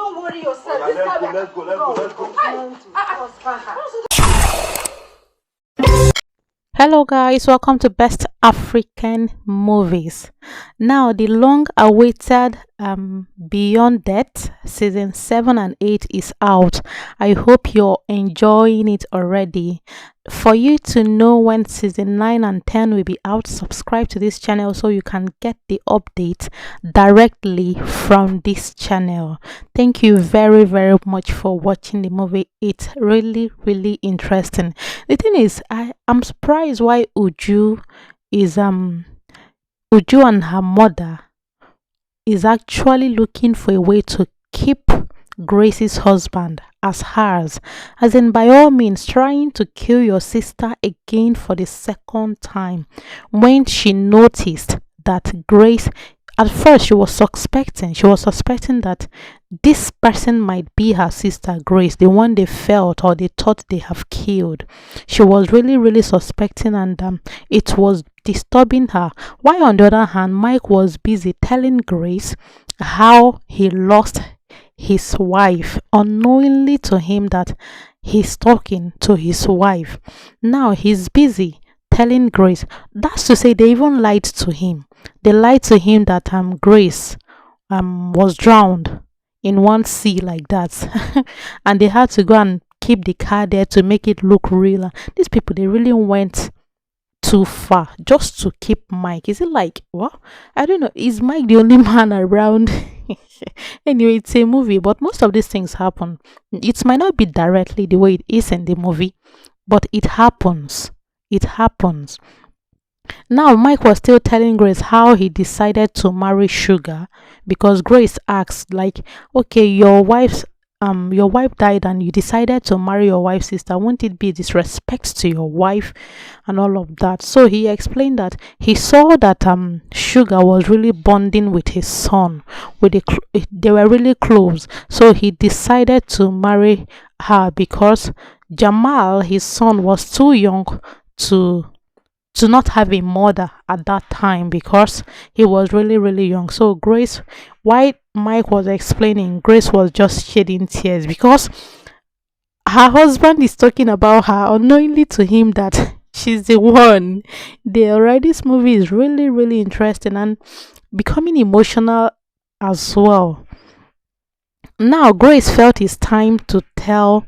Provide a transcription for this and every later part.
Don't worry yourself. This guy, let's go. Hello guys, welcome to Best African Movies. Now the long awaited Beyond Death season 7 and 8 is out. I hope you're enjoying it already. For you to know when season 9 and 10 will be out, subscribe to this channel so you can get the update directly from this channel. Thank you very much for watching the movie. It's really interesting. The thing is, I'm surprised why Uju and her mother is actually looking for a way to keep Grace's husband as hers, as in by all means trying to kill your sister again for the second time, when she noticed that Grace, at first she was suspecting that this person might be her sister Grace, the one they felt or they thought they have killed. She was really suspecting, and it was disturbing her. While on the other hand, Mike was busy telling Grace how he lost his wife unknowingly to him, that he's talking to his wife. Now he's busy telling Grace. That's to say, they even lied to him. They lied to him that Grace was drowned in one sea like that and they had to go and keep the car there to make it look real. These people, they really went too far just to keep Mike. Is it like what? I don't know. Is Mike the only man around? Anyway, it's a movie, but most of these things happen. It might not be directly the way it is in the movie, but it happens. It happens. Now Mike was still telling Grace how he decided to marry Sugar, because Grace asked, like, okay, your wife died and you decided to marry your wife's sister. Won't it be disrespect to your wife and all of that? So he explained that he saw that Sugar was really bonding with his son, they were really close, so he decided to marry her because Jamal, his son, was too young to not have a mother at that time, because he was really young. So Grace, while Mike was explaining, Grace was just shedding tears because her husband is talking about her unknowingly to him that she's the one. This movie is really interesting and becoming emotional as well. Now Grace felt it's time to tell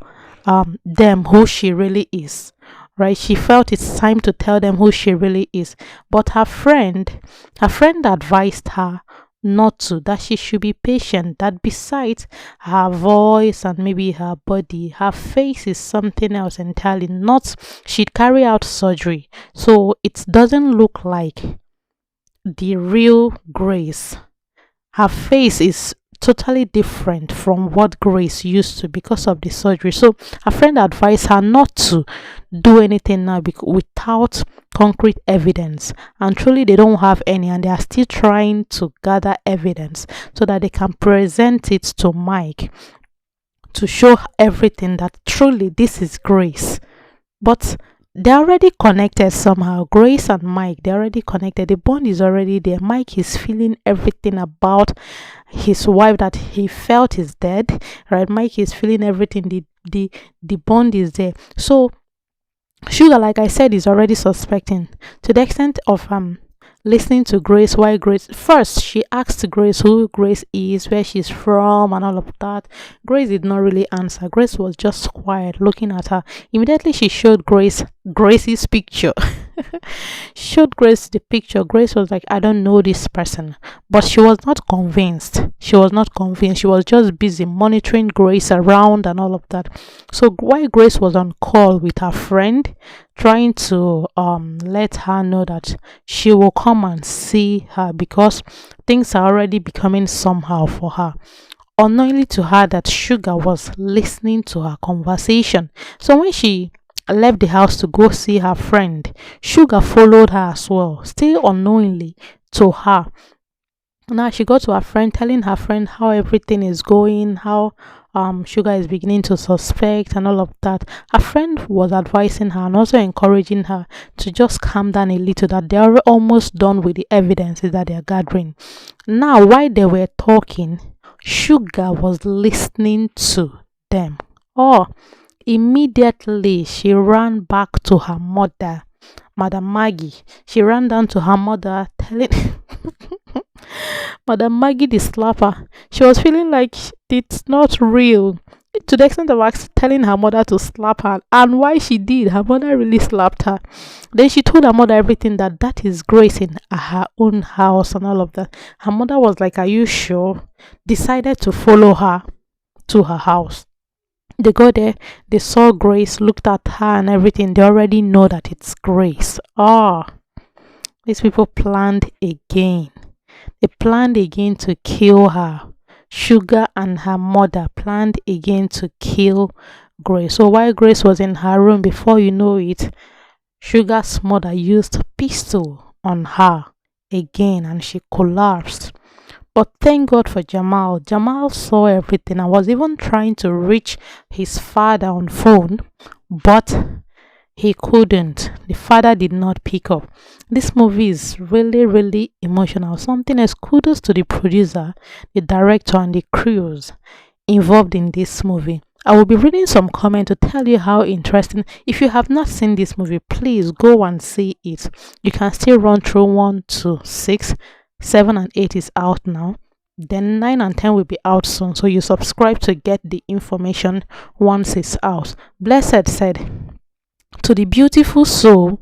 them who she really is. Right, she felt it's time to tell them who she really is, but her friend advised her not to, that she should be patient, that besides her voice and maybe her body, her face is something else entirely. Not, she'd carry out surgery, so it doesn't look like the real Grace. Her face is totally different from what Grace used to because of the surgery. So her friend advised her not to do anything now without concrete evidence, and truly they don't have any, and they are still trying to gather evidence so that they can present it to Mike to show everything that truly this is Grace. But they're already connected somehow. Grace and Mike, they're already connected. The bond is already there. Mike is feeling everything about his wife that he felt is dead, right? Mike is feeling everything. The bond is there. So Sugar, like I said, is already suspecting, to the extent of listening to Grace. Why Grace? First, she asked Grace who Grace is, where she's from, and all of that. Grace did not really answer. Grace was just quiet, looking at her. Immediately, she showed Grace's picture. Showed Grace the picture. Grace was like, I don't know this person, but she was not convinced. She was just busy monitoring Grace around and all of that. So while Grace was on call with her friend, trying to let her know that she will come and see her because things are already becoming somehow for her, unknowingly to her that Sugar was listening to her conversation. So when she left the house to go see her friend, Sugar followed her as well, still unknowingly to her. Now she got to her friend, telling her friend how everything is going, how Sugar is beginning to suspect and all of that. Her friend was advising her and also encouraging her to just calm down a little, that they are almost done with the evidences that they are gathering. Now while they were talking, Sugar was listening to them. Oh, immediately she ran back to her mother, Madam Maggie. She ran down to her mother, telling Madam Maggie the slapper. She was feeling like it's not real. To the extent of telling her mother to slap her, and why she did, her mother really slapped her. Then she told her mother everything, that is Grace in her own house and all of that. Her mother was like, "Are you sure?" Decided to follow her to her house. They got there, they saw Grace, looked at her and everything. They already know that it's Grace. Oh, these people planned again. They planned again to kill her. Sugar and her mother planned again to kill Grace. So while Grace was in her room, before you know it, Sugar's mother used a pistol on her again and she collapsed. But thank God for Jamal. Jamal saw everything and was even trying to reach his father on phone, but he couldn't. The father did not pick up. This movie is really, really emotional. Something else, kudos to the producer, the director, and the crews involved in this movie. I will be reading some comments to tell you how interesting. If you have not seen this movie, please go and see it. You can still run through 1 to 6, 7 and 8 is out now. Then 9 and 10 will be out soon. So you subscribe to get the information once it's out. Blessed said, to the beautiful soul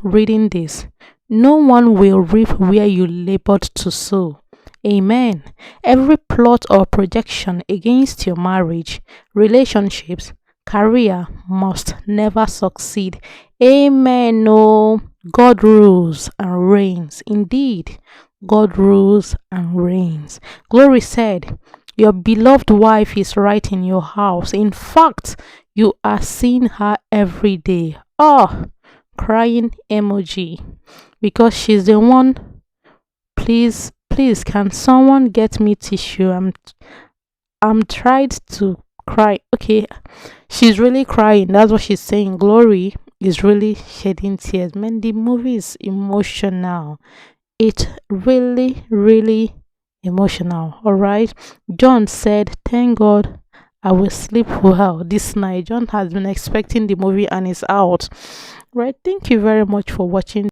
reading this, no one will reap where you labored to sow. Amen. Every plot or projection against your marriage, relationships, career must never succeed. Amen. No, God rules and reigns. Indeed, God rules and reigns. Glory said, your beloved wife is right in your house. In fact, you are seeing her every day. Oh, crying emoji. Because she's the one. Please, can someone get me tissue? I'm tried to cry. Okay, she's really crying. That's what she's saying. Glory is really shedding tears. Man, the movie is emotional. It's really, really emotional. All right. John said, thank God I will sleep well this night. John has been expecting the movie and it's out. Right. Thank you very much for watching.